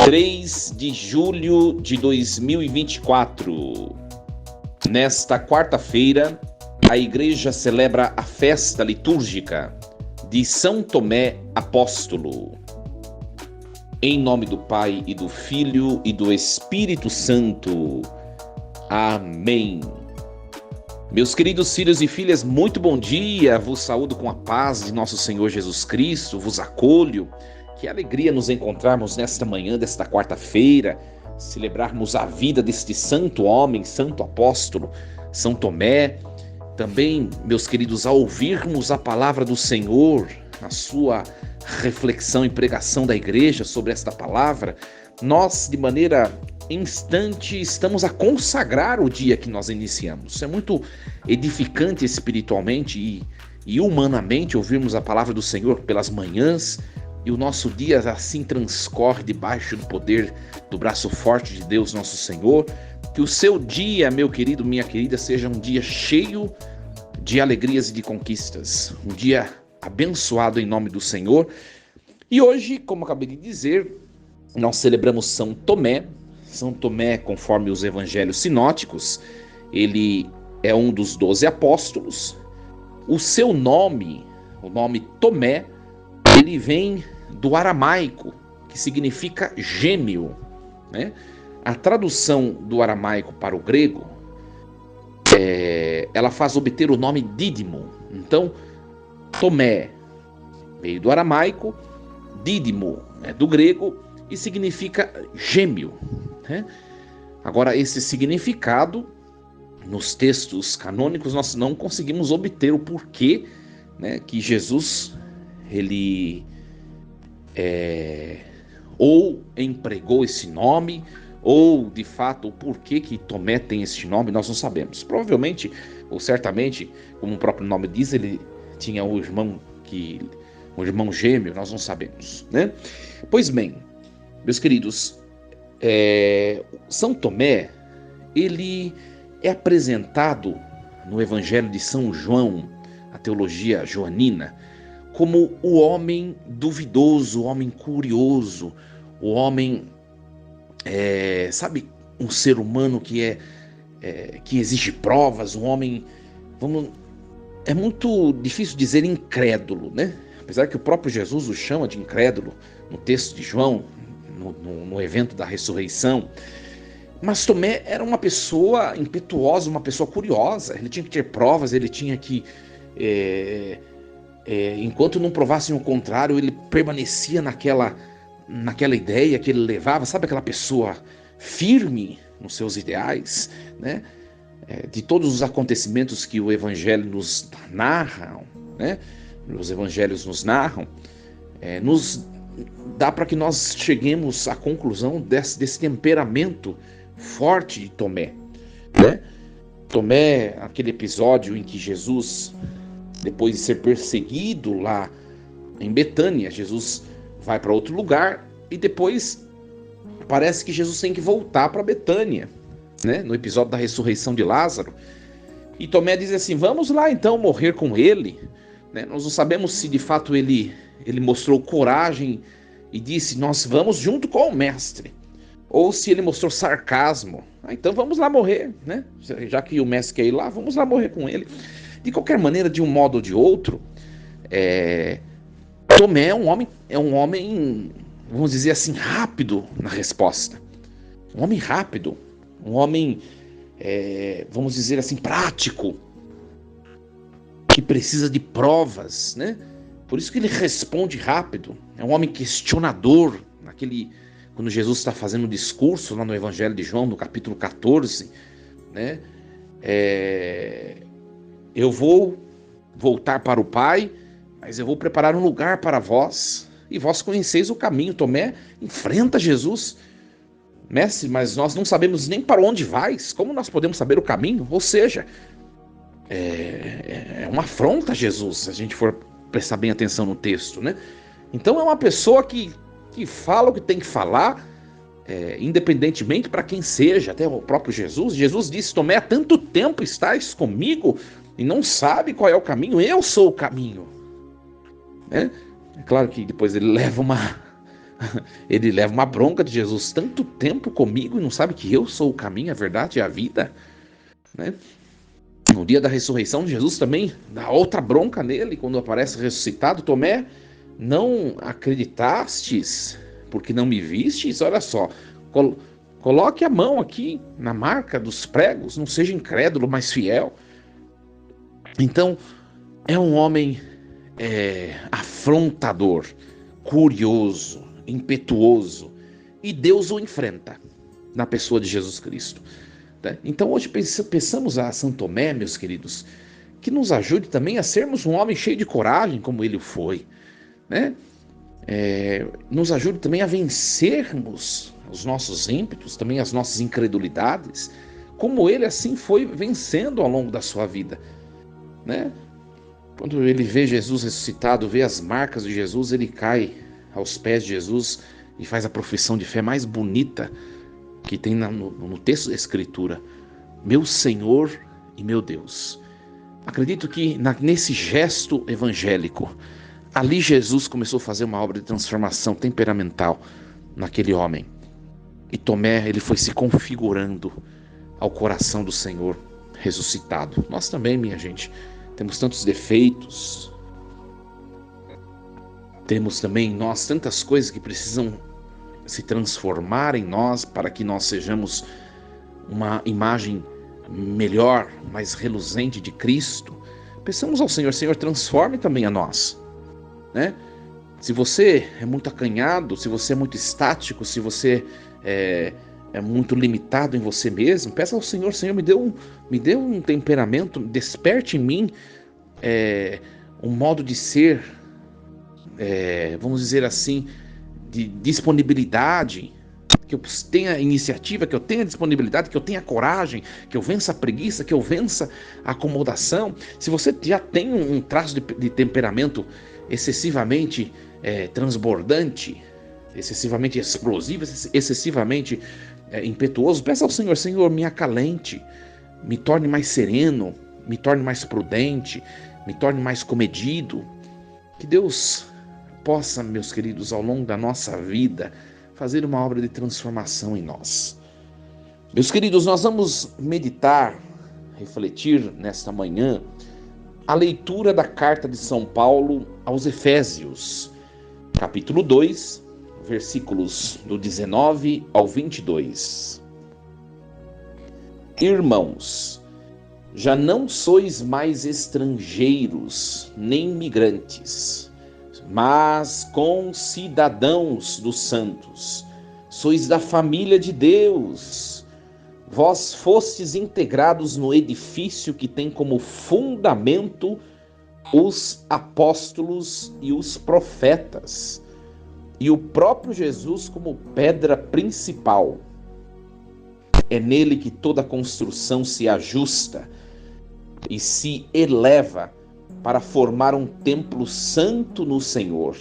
3 de julho de 2024. Nesta quarta-feira, a Igreja celebra a festa litúrgica de São Tomé Apóstolo. Em nome do Pai, e do Filho, e do Espírito Santo. Amém. Meus queridos filhos e filhas, muito bom dia. Vos saúdo com a paz de nosso Senhor Jesus Cristo. Vos acolho. Que alegria nos encontrarmos nesta manhã, desta quarta-feira, celebrarmos a vida deste santo homem, santo apóstolo, São Tomé. Também, meus queridos, ao ouvirmos a palavra do Senhor, a sua reflexão e pregação da igreja sobre esta palavra, nós, de maneira instante, estamos a consagrar o dia que nós iniciamos. É muito edificante espiritualmente e humanamente ouvirmos a palavra do Senhor pelas manhãs, e o nosso dia assim transcorre debaixo do poder do braço forte de Deus, nosso Senhor. Que o seu dia, meu querido, minha querida, seja um dia cheio de alegrias e de conquistas. Um dia abençoado em nome do Senhor. E hoje, como acabei de dizer, nós celebramos São Tomé. São Tomé, conforme os evangelhos sinóticos, ele é um dos 12 apóstolos. O seu nome, o nome Tomé, ele vem do aramaico, que significa gêmeo, né? A tradução do aramaico para o grego, ela faz obter o nome Dídimo. Então, Tomé veio do aramaico, Dídimo é do grego e significa gêmeo, né? Agora, esse significado, nos textos canônicos, nós não conseguimos obter o porquê, né, que Jesus ele ou empregou esse nome, ou de fato o porquê que Tomé tem esse nome, nós não sabemos. Provavelmente, ou certamente, como o próprio nome diz, ele tinha um irmão gêmeo, nós não sabemos, né? Pois bem, meus queridos, São Tomé, ele é apresentado no Evangelho de São João, a teologia joanina, como o homem duvidoso, o homem curioso, o homem, um ser humano que exige provas, um homem, é muito difícil dizer incrédulo, né? Apesar que o próprio Jesus o chama de incrédulo no texto de João, no evento da ressurreição. Mas Tomé era uma pessoa impetuosa, uma pessoa curiosa, ele tinha que ter provas, ele tinha que... enquanto não provassem o contrário, ele permanecia naquela ideia que ele levava, sabe, aquela pessoa firme nos seus ideais, né? De todos os acontecimentos que o Evangelho nos narra, né? Os Evangelhos nos narram, nos dá para que nós cheguemos à conclusão desse temperamento forte de Tomé, né? Tomé, aquele episódio em que Jesus, depois de ser perseguido lá em Betânia, Jesus vai para outro lugar e depois parece que Jesus tem que voltar para Betânia, né? No episódio da ressurreição de Lázaro. E Tomé diz assim: vamos lá então morrer com ele, né? Nós não sabemos se de fato ele mostrou coragem e disse: nós vamos junto com o mestre, ou se ele mostrou sarcasmo. Então vamos lá morrer, né? Já que o mestre quer ir lá, vamos lá morrer com ele. De qualquer maneira, de um modo ou de outro, Tomé é um homem, vamos dizer assim, rápido na resposta. Um homem rápido, um homem, vamos dizer assim, prático, que precisa de provas, né? Por isso que ele responde rápido. É um homem questionador, quando Jesus está fazendo um discurso lá no Evangelho de João, no capítulo 14, né? Eu vou voltar para o Pai, mas eu vou preparar um lugar para vós, e vós conheceis o caminho. Tomé enfrenta Jesus: mestre, mas nós não sabemos nem para onde vais, como nós podemos saber o caminho? Ou seja, é uma afronta a Jesus, se a gente for prestar bem atenção no texto, né? Então é uma pessoa que fala o que tem que falar, independentemente para quem seja, até o próprio Jesus. Jesus disse: Tomé, há tanto tempo estás comigo e não sabe qual é o caminho, eu sou o caminho, né? É claro que depois ele leva Ele leva uma bronca de Jesus: tanto tempo comigo e não sabe que eu sou o caminho, a verdade e a vida, né? No dia da ressurreição de Jesus também dá outra bronca nele, quando aparece ressuscitado: Tomé, não acreditastes porque não me vistes? Olha só, coloque a mão aqui na marca dos pregos, não seja incrédulo, mas fiel. Então, é um homem afrontador, curioso, impetuoso, e Deus o enfrenta na pessoa de Jesus Cristo. Então hoje pensamos a São Tomé, meus queridos, que nos ajude também a sermos um homem cheio de coragem, como ele foi, né? Nos ajude também a vencermos os nossos ímpetos, também as nossas incredulidades, como ele assim foi vencendo ao longo da sua vida, né? Quando ele vê Jesus ressuscitado, vê as marcas de Jesus, ele cai aos pés de Jesus e faz a profissão de fé mais bonita que tem no texto da Escritura: meu Senhor e meu Deus. Acredito que nesse gesto evangélico, ali Jesus começou a fazer uma obra de transformação temperamental naquele homem. E Tomé, ele foi se configurando ao coração do Senhor ressuscitado. Nós também, minha gente, temos tantos defeitos, temos também em nós tantas coisas que precisam se transformar em nós para que nós sejamos uma imagem melhor, mais reluzente de Cristo. Pensamos ao Senhor: Senhor, transforme também a nós, né? Se você é muito acanhado, se você é muito estático, se você é muito limitado em você mesmo, peça ao Senhor: Senhor, me dê um temperamento, desperte em mim um modo de ser, vamos dizer assim, de disponibilidade, que eu tenha iniciativa, que eu tenha disponibilidade, que eu tenha coragem, que eu vença a preguiça, que eu vença a acomodação. Se você já tem um traço de temperamento excessivamente transbordante, excessivamente explosivo, excessivamente impetuoso, peça ao Senhor: Senhor, me acalente, me torne mais sereno, me torne mais prudente, me torne mais comedido. Que Deus possa, meus queridos, ao longo da nossa vida, fazer uma obra de transformação em nós. Meus queridos, nós vamos meditar, refletir nesta manhã a leitura da carta de São Paulo aos Efésios, capítulo 2, versículos do 19 ao 22. Irmãos, já não sois mais estrangeiros nem migrantes, mas concidadãos dos santos, sois da família de Deus. Vós fostes integrados no edifício que tem como fundamento os apóstolos e os profetas, e o próprio Jesus como pedra principal. É nele que toda a construção se ajusta e se eleva para formar um templo santo no Senhor.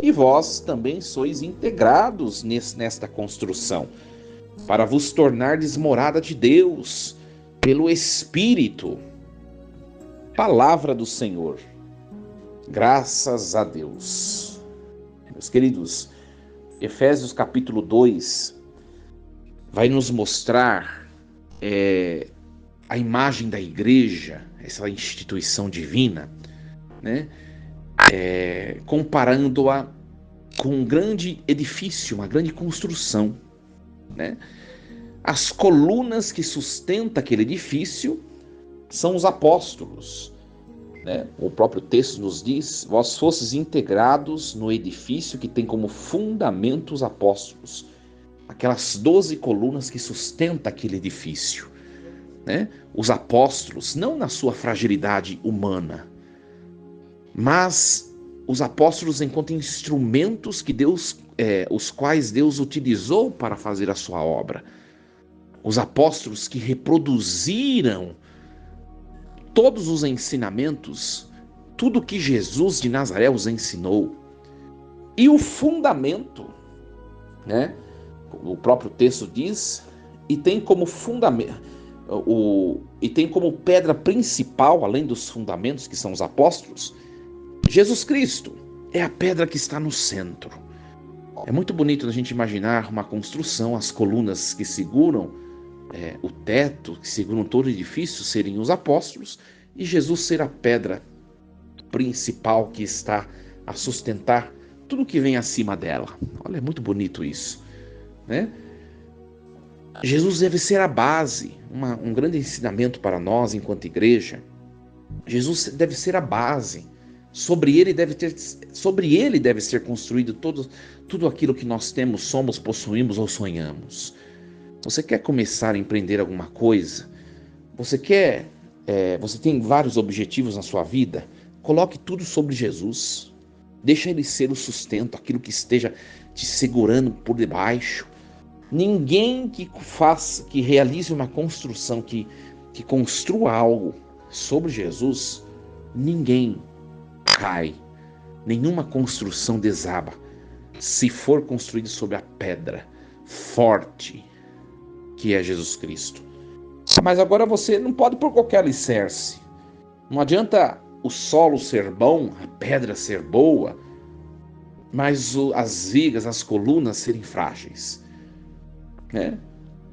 E vós também sois integrados nesta construção, para vos tornardes morada de Deus, pelo Espírito. Palavra do Senhor. Graças a Deus. Meus queridos, Efésios capítulo 2 vai nos mostrar a imagem da igreja, essa instituição divina, né? Comparando-a com um grande edifício, uma grande construção, né? As colunas que sustentam aquele edifício são os apóstolos, né? O próprio texto nos diz: vós fostes integrados no edifício que tem como fundamento os apóstolos, aquelas 12 colunas que sustentam aquele edifício, né? Os apóstolos, não na sua fragilidade humana, mas os apóstolos enquanto instrumentos que os quais Deus utilizou para fazer a sua obra. Os apóstolos que reproduziram todos os ensinamentos, tudo que Jesus de Nazaré os ensinou. E o fundamento, né? O próprio texto diz, e tem como fundamento, e tem como pedra principal, além dos fundamentos que são os apóstolos, Jesus Cristo é a pedra que está no centro. É muito bonito a gente imaginar uma construção, as colunas que seguram o teto, que seguram todo o edifício, serem os apóstolos, e Jesus ser a pedra principal que está a sustentar tudo que vem acima dela. Olha, é muito bonito isso, né? Jesus deve ser a base, um grande ensinamento para nós enquanto igreja. Jesus deve ser a base. Sobre ele deve ser construído tudo aquilo que nós temos, somos, possuímos ou sonhamos. Você quer começar a empreender alguma coisa? Você tem vários objetivos na sua vida? Coloque tudo sobre Jesus. Deixa ele ser o sustento, aquilo que esteja te segurando por debaixo. Ninguém que realize uma construção, que construa algo sobre Jesus, ninguém cai. Nenhuma construção desaba se for construído sobre a pedra forte que é Jesus Cristo. Mas agora você não pode pôr qualquer alicerce. Não adianta o solo ser bom, a pedra ser boa, mas as vigas, as colunas serem frágeis, né?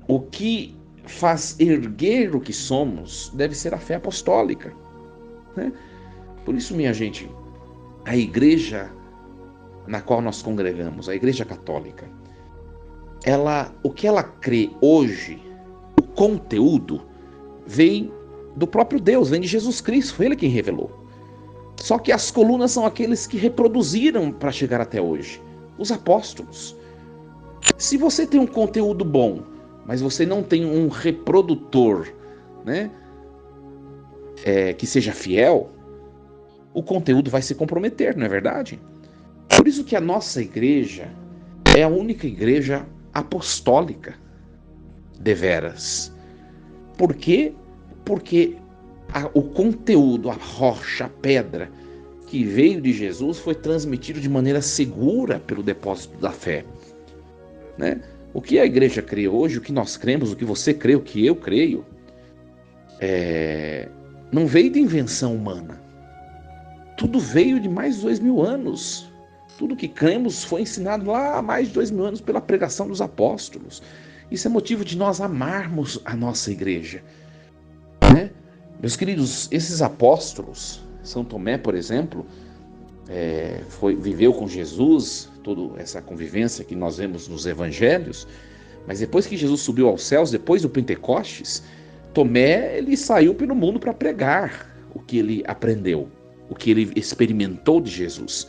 O que faz erguer o que somos deve ser a fé apostólica, né? Por isso, minha gente, a igreja na qual nós congregamos, a Igreja Católica, o que ela crê hoje, o conteúdo, vem do próprio Deus, vem de Jesus Cristo, foi Ele quem revelou. Só que as colunas são aqueles que reproduziram para chegar até hoje, os apóstolos. Se você tem um conteúdo bom, mas você não tem um reprodutor, né, que seja fiel, o conteúdo vai se comprometer, não é verdade? Por isso que a nossa igreja é a única igreja apostólica, deveras. Por quê? Porque o conteúdo, a rocha, a pedra que veio de Jesus foi transmitido de maneira segura pelo depósito da fé, né? O que a igreja crê hoje, o que nós cremos, o que você crê, o que eu creio, não veio de invenção humana. Tudo veio de mais de 2000 anos. Tudo que cremos foi ensinado lá há mais de 2000 anos pela pregação dos apóstolos. Isso é motivo de nós amarmos a nossa igreja, né? Meus queridos, esses apóstolos, São Tomé, por exemplo, viveu com Jesus, toda essa convivência que nós vemos nos evangelhos, mas depois que Jesus subiu aos céus, depois do Pentecostes, Tomé ele saiu pelo mundo para pregar o que ele aprendeu, o que ele experimentou de Jesus.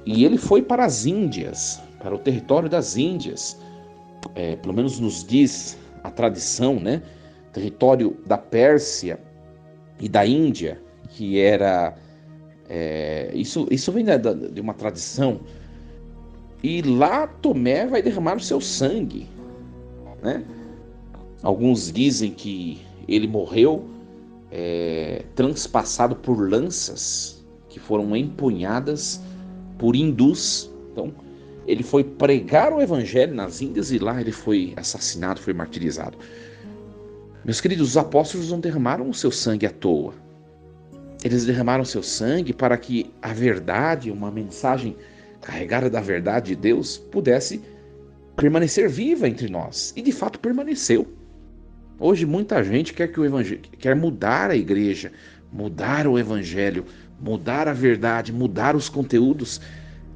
E ele foi para as Índias, para o território das Índias, pelo menos nos diz a tradição, né? Território da Pérsia e da Índia, que era... isso vem de uma tradição. E lá Tomé vai derramar o seu sangue, né? Alguns dizem que ele morreu transpassado por lanças que foram empunhadas por hindus. Então, ele foi pregar o evangelho nas Índias e lá ele foi assassinado, foi martirizado. Meus queridos, os apóstolos não derramaram o seu sangue à toa. Eles derramaram o seu sangue para que a verdade, uma mensagem carregada da verdade de Deus, pudesse permanecer viva entre nós. E de fato permaneceu. Hoje muita gente quer mudar a igreja, mudar o evangelho, mudar a verdade, mudar os conteúdos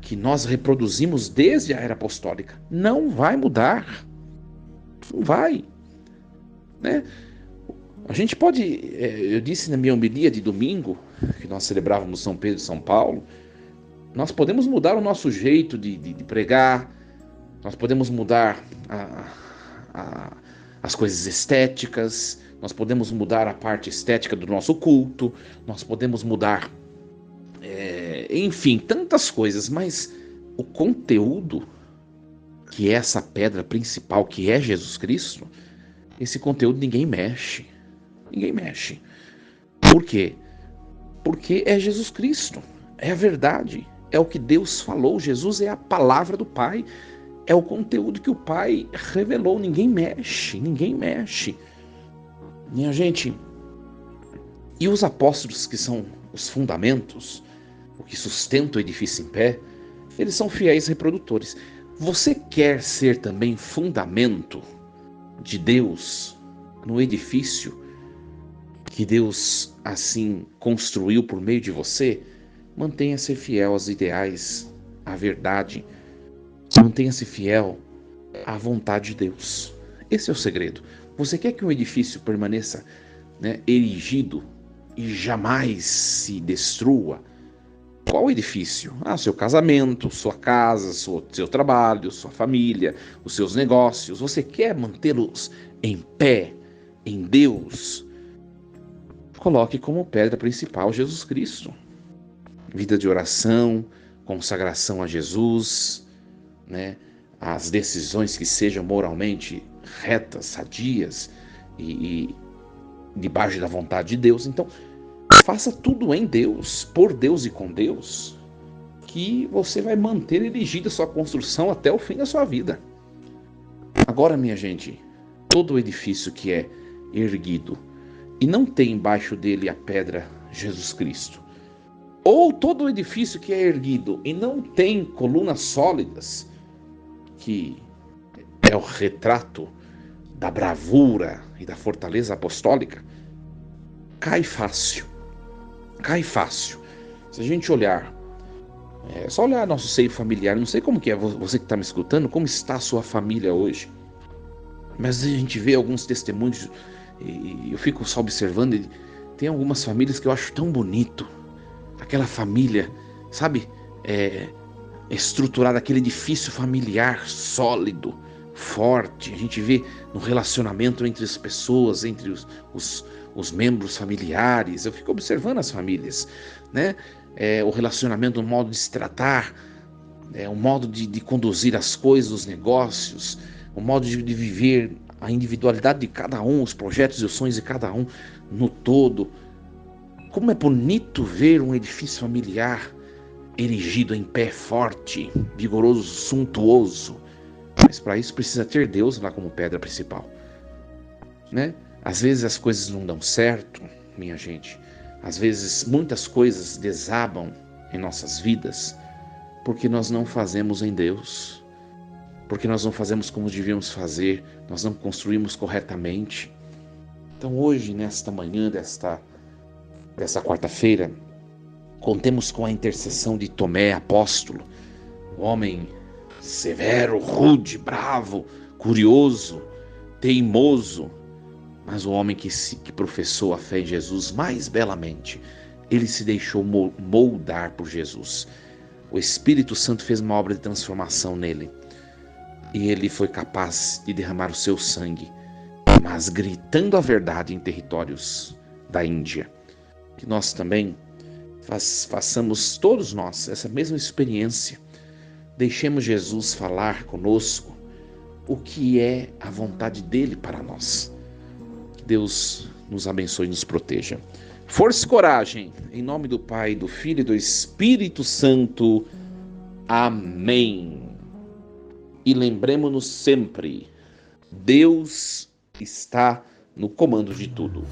que nós reproduzimos desde a era apostólica. Não vai mudar. Não vai, né? A gente pode, eu disse na minha homilia de domingo, que nós celebrávamos São Pedro e São Paulo, nós podemos mudar o nosso jeito de pregar, nós podemos mudar as coisas estéticas, nós podemos mudar a parte estética do nosso culto, nós podemos mudar, enfim, tantas coisas, mas o conteúdo, que é essa pedra principal, que é Jesus Cristo, esse conteúdo ninguém mexe. Ninguém mexe. Por quê? Porque é Jesus Cristo, é a verdade, é o que Deus falou. Jesus é a palavra do Pai, é o conteúdo que o Pai revelou. Ninguém mexe, ninguém mexe. Minha gente, e os apóstolos, que são os fundamentos, o que sustenta o edifício em pé, eles são fiéis reprodutores. Você quer ser também fundamento de Deus no edifício que Deus assim construiu por meio de você? Mantenha-se fiel aos ideais, à verdade. Mantenha-se fiel à vontade de Deus. Esse é o segredo. Você quer que um edifício permaneça, erigido e jamais se destrua? Qual edifício? Seu casamento, sua casa, seu trabalho, sua família, os seus negócios. Você quer mantê-los em pé, em Deus? Coloque como pedra principal Jesus Cristo. Vida de oração, consagração a Jesus, as decisões que sejam moralmente retas, sadias e debaixo da vontade de Deus. Então, faça tudo em Deus, por Deus e com Deus, que você vai manter erigida a sua construção até o fim da sua vida. Agora, minha gente, todo edifício que é erguido e não tem embaixo dele a pedra Jesus Cristo, ou todo edifício que é erguido e não tem colunas sólidas, que é o retrato da bravura e da fortaleza apostólica, cai fácil. Cai fácil. Se a gente olhar, só olhar nosso seio familiar, não sei como que é você que está me escutando, como está a sua família hoje, mas a gente vê alguns testemunhos e eu fico só observando, e tem algumas famílias que eu acho tão bonito, aquela família, sabe, estruturada, aquele edifício familiar sólido, forte. A gente vê no relacionamento entre as pessoas, entre os membros familiares. Eu fico observando as famílias, o relacionamento, o modo de se tratar, o modo de conduzir as coisas, os negócios, o modo de viver a individualidade de cada um, os projetos e os sonhos de cada um no todo. Como é bonito ver um edifício familiar erigido em pé, forte, vigoroso, suntuoso. Mas para isso precisa ter Deus lá como pedra principal, Às vezes as coisas não dão certo, minha gente. Às vezes muitas coisas desabam em nossas vidas porque nós não fazemos em Deus, porque nós não fazemos como devíamos fazer, nós não construímos corretamente. Então hoje, nesta manhã dessa quarta-feira, contemos com a intercessão de Tomé, apóstolo, um homem severo, rude, bravo, curioso, teimoso, mas um homem que professou a fé em Jesus mais belamente. Ele se deixou moldar por Jesus. O Espírito Santo fez uma obra de transformação nele e ele foi capaz de derramar o seu sangue, mas gritando a verdade em territórios da Índia. Que nós também façamos, todos nós, essa mesma experiência. Deixemos Jesus falar conosco o que é a vontade dele para nós. Que Deus nos abençoe e nos proteja. Força e coragem, em nome do Pai, do Filho e do Espírito Santo. Amém. E lembremos-nos sempre, Deus está no comando de tudo.